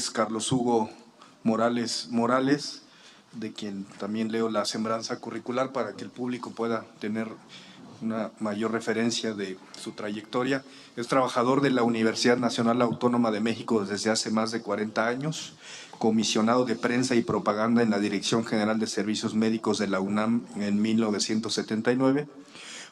Carlos Hugo Morales, de quien también leo la semblanza curricular para que el público pueda tener una mayor referencia de su trayectoria. Es trabajador de la Universidad Nacional Autónoma de México desde hace más de 40 años, comisionado de prensa y propaganda en la Dirección General de Servicios Médicos de la UNAM en 1979.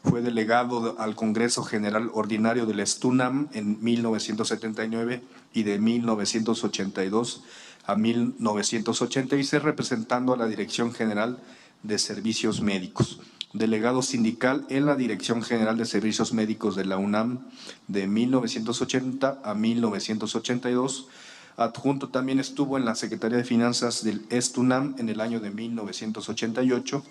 Fue delegado al Congreso General Ordinario del STUNAM en 1979 y de 1982 a 1986, representando a la Dirección General de Servicios Médicos. Delegado sindical en la Dirección General de Servicios Médicos de la UNAM de 1980 a 1982. Adjunto también estuvo en la Secretaría de Finanzas del STUNAM en el año de 1988,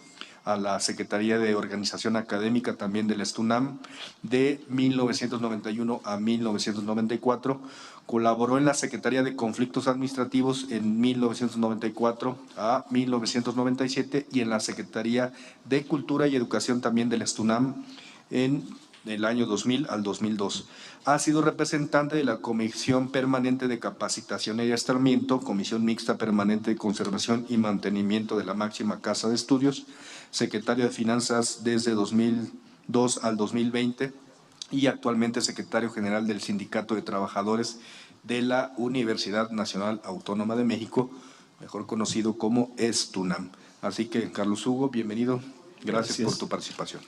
a la Secretaría de Organización Académica también del STUNAM de 1991 a 1994. Colaboró en la Secretaría de Conflictos Administrativos en 1994 a 1997 y en la Secretaría de Cultura y Educación también del STUNAM en del año 2000 al 2002. Ha sido representante de la Comisión Permanente de Capacitación y Adiestramiento, Comisión Mixta Permanente de Conservación y Mantenimiento de la máxima Casa de Estudios, secretario de Finanzas desde 2002 al 2020 y actualmente secretario general del Sindicato de Trabajadores de la Universidad Nacional Autónoma de México, mejor conocido como STUNAM. Así que, Carlos Hugo, bienvenido. Gracias por tu participación.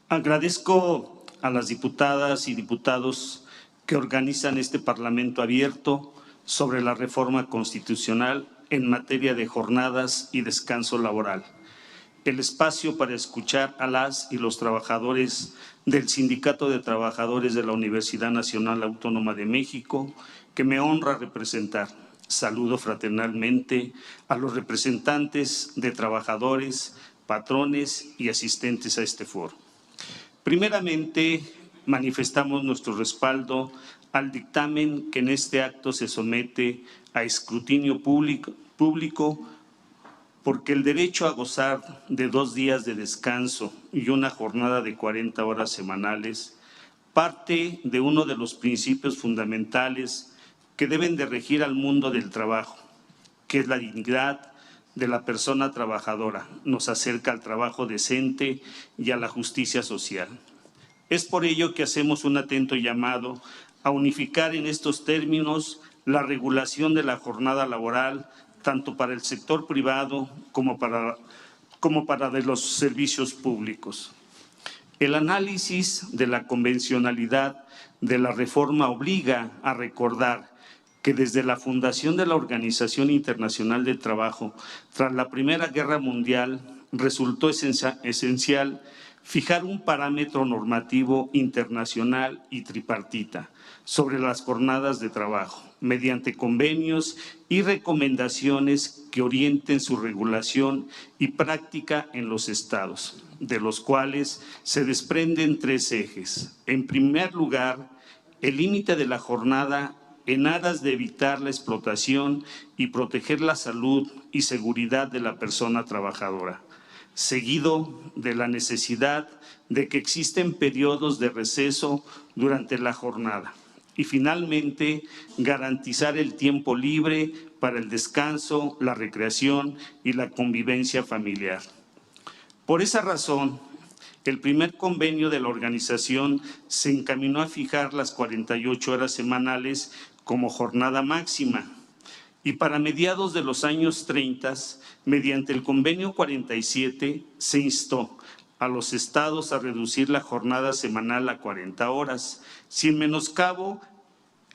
Agradezco a las diputadas y diputados que organizan este Parlamento abierto sobre la reforma constitucional en materia de jornadas y descanso laboral, el espacio para escuchar a las y los trabajadores del Sindicato de Trabajadores de la Universidad Nacional Autónoma de México, que me honra representar. Saludo fraternalmente a los representantes de trabajadores, patrones y asistentes a este foro. Primeramente, manifestamos nuestro respaldo al dictamen que en este acto se somete a escrutinio público, porque el derecho a gozar de 2 días de descanso y una jornada de 40 horas semanales parte de uno de los principios fundamentales que deben de regir al mundo del trabajo, que es la dignidad de la persona trabajadora, nos acerca al trabajo decente y a la justicia social. Es por ello que hacemos un atento llamado a unificar en estos términos la regulación de la jornada laboral, tanto para el sector privado como para de los servicios públicos. El análisis de la convencionalidad de la reforma obliga a recordar que desde la fundación de la Organización Internacional del Trabajo, tras la Primera Guerra Mundial, resultó esencial fijar un parámetro normativo internacional y tripartita sobre las jornadas de trabajo, mediante convenios y recomendaciones que orienten su regulación y práctica en los estados, de los cuales se desprenden 3 ejes. En primer lugar, el límite de la jornada en aras de evitar la explotación y proteger la salud y seguridad de la persona trabajadora, seguido de la necesidad de que existen periodos de receso durante la jornada y finalmente garantizar el tiempo libre para el descanso, la recreación y la convivencia familiar. Por esa razón, el primer convenio de la organización se encaminó a fijar las 48 horas semanales como jornada máxima y para mediados de los años 30, mediante el convenio 47, se instó a los estados a reducir la jornada semanal a 40 horas, sin menoscabo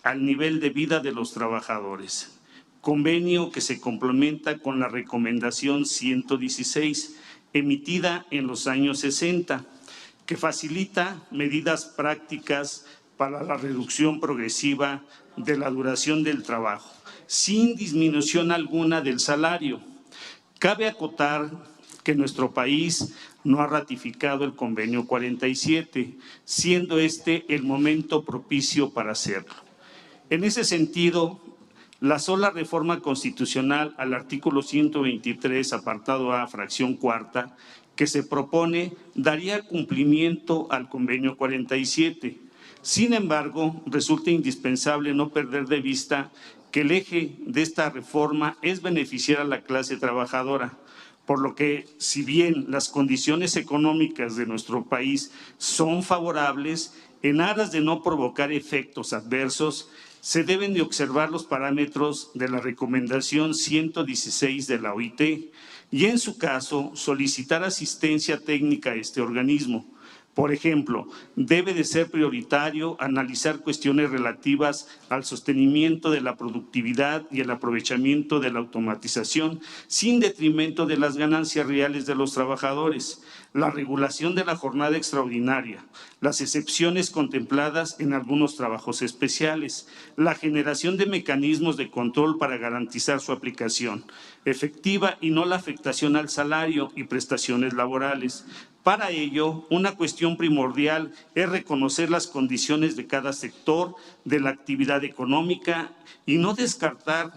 al nivel de vida de los trabajadores. Convenio que se complementa con la recomendación 116, emitida en los años 60, que facilita medidas prácticas para la reducción progresiva de la duración del trabajo, sin disminución alguna del salario. Cabe acotar que nuestro país no ha ratificado el convenio 47, siendo este el momento propicio para hacerlo. En ese sentido, la sola reforma constitucional al artículo 123, apartado A, fracción cuarta, que se propone, daría cumplimiento al convenio 47, Sin embargo, resulta indispensable no perder de vista que el eje de esta reforma es beneficiar a la clase trabajadora, por lo que, si bien las condiciones económicas de nuestro país son favorables, en aras de no provocar efectos adversos, se deben de observar los parámetros de la recomendación 116 de la OIT y, en su caso, solicitar asistencia técnica a este organismo. Por ejemplo, debe de ser prioritario analizar cuestiones relativas al sostenimiento de la productividad y el aprovechamiento de la automatización sin detrimento de las ganancias reales de los trabajadores, la regulación de la jornada extraordinaria, las excepciones contempladas en algunos trabajos especiales, la generación de mecanismos de control para garantizar su aplicación efectiva y no la afectación al salario y prestaciones laborales. Para ello, una cuestión primordial es reconocer las condiciones de cada sector de la actividad económica y no descartar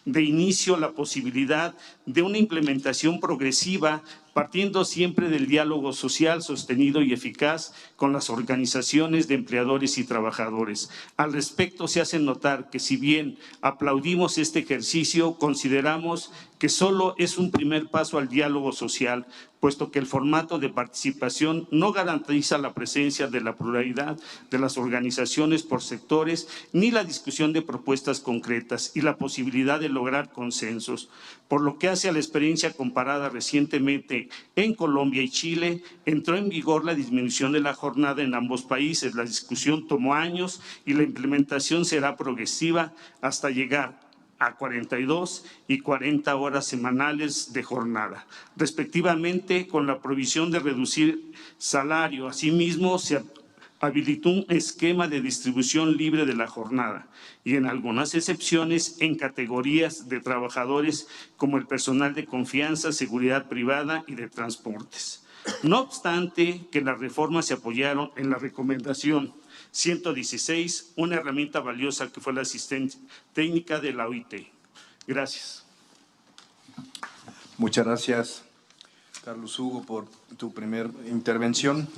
de inicio la posibilidad de una implementación progresiva, partiendo siempre del diálogo social sostenido y eficaz con las organizaciones de empleadores y trabajadores. Al respecto, se hace notar que, si bien aplaudimos este ejercicio, consideramos que solo es un primer paso al diálogo social, puesto que el formato de participación no garantiza la presencia de la pluralidad de las organizaciones por sectores, ni la discusión de propuestas concretas y la posibilidad de lograr consensos. Por lo que hace a la experiencia comparada recientemente en Colombia y Chile, entró en vigor la disminución de la jornada en ambos países. La discusión tomó años y la implementación será progresiva hasta llegar a 42 y 40 horas semanales de jornada, respectivamente, con la provisión de reducir salario. Asimismo, se habilitó un esquema de distribución libre de la jornada y, en algunas excepciones, en categorías de trabajadores como el personal de confianza, seguridad privada y de transportes. No obstante que las reformas se apoyaron en la recomendación 116, una herramienta valiosa que fue la asistencia técnica de la OIT. Gracias. Muchas gracias, Carlos Hugo, por tu primera intervención.